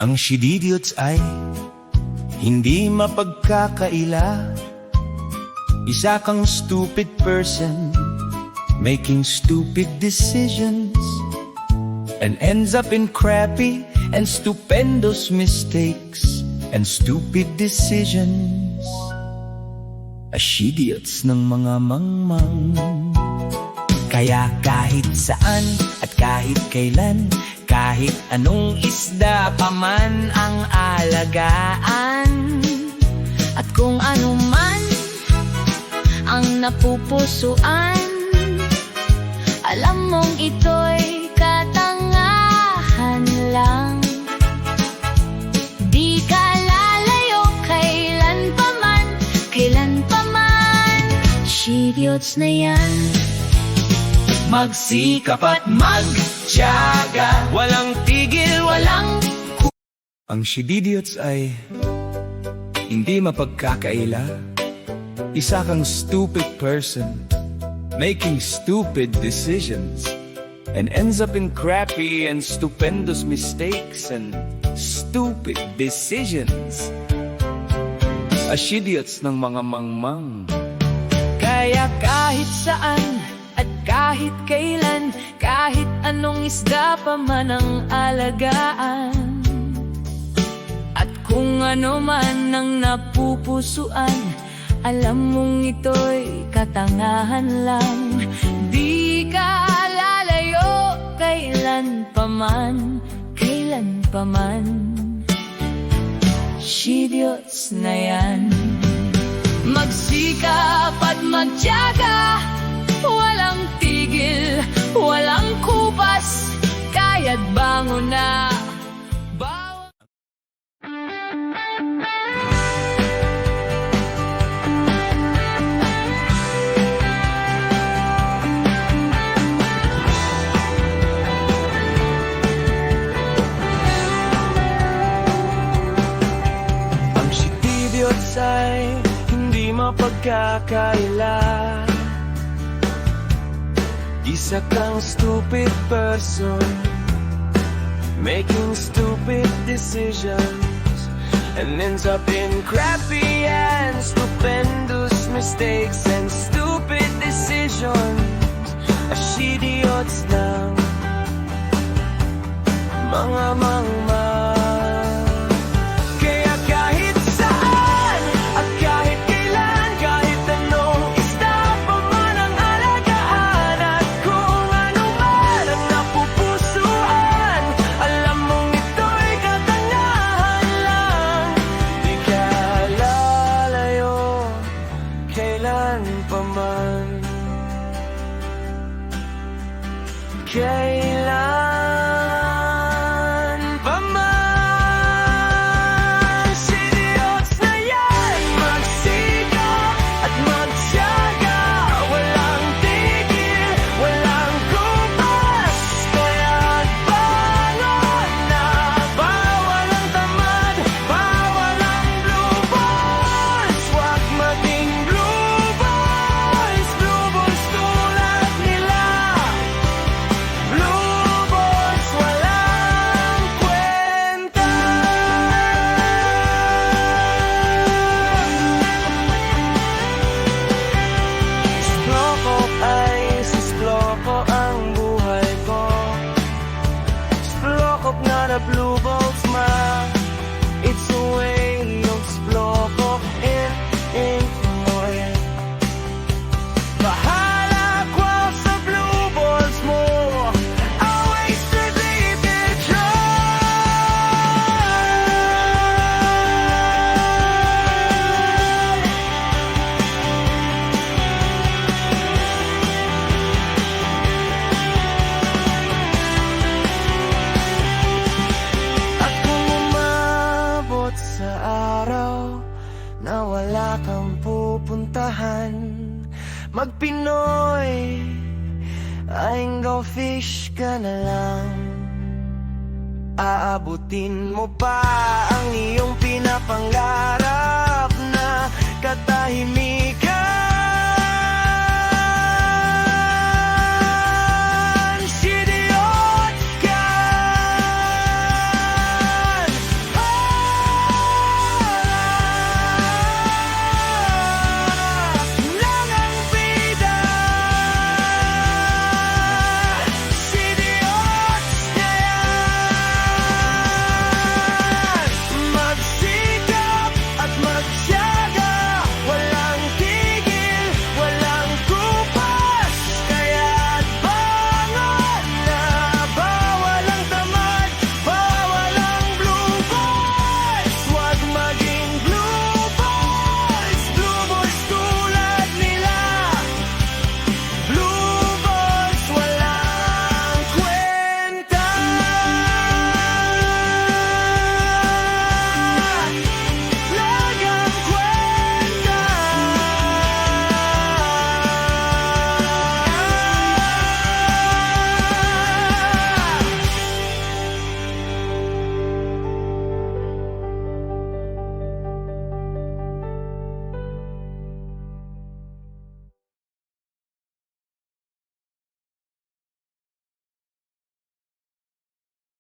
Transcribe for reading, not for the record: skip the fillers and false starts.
Ang shididiots ay hindi mapagkakaila. Isa kang stupid person making stupid decisions and ends up in crappy and stupendous mistakes and stupid decisions. Ashidiots ng mga mangmang. Kaya kahit saan at kahit kailan, kahit anong isda pa man ang alagaan, at kung ano man ang napupusuan, alam mong ito'y katangahan lang. Di ka lalayo kailan pa man, kailan pa man. Shidiots na yan. Magsikap at magtiyaga, walang tigil, walang Ang shididiots ay hindi mapagkakaila. Isa kang stupid person making stupid decisions and ends up in crappy and stupendous mistakes and stupid decisions. Ashidiots ng mga mangmang. Kaya kahit saan at kahit kailan, kahit anong isda pa man ang alagaan, at kung ano man ang napupusuan, alam mong ito'y katangahan lang. Di ka lalayo kailan pa man, kailan pa man. Shidiots na yan. Magsikap at magtiyaga, walang tigil, walang kupas, kaya't bangon na. Ang shididiots ay hindi mapagkakaila. Isa kang stupid person making stupid decisions and ends up in crappy and stupendous mistakes and stupid decisions. Ashidiots ng mga mangmang. Kailan pa man. Shidiots na yan. Magsikap at magtiyaga, walang tigil, walang kupas, kaya't bangon na. Bawal ang tamad, bawal ang blue balls. Huwag maging blue balls, blue balls tulad nila. Not a blue balls ma, it's a way of sploko in Pinoy. Bahala ko sa blue balls mo, always strictly na wala kang pupuntahan, mag-Pinoy, aing go fish ka na lang. Aabutin mo pa ang iyong pinapangarap na katahimikan.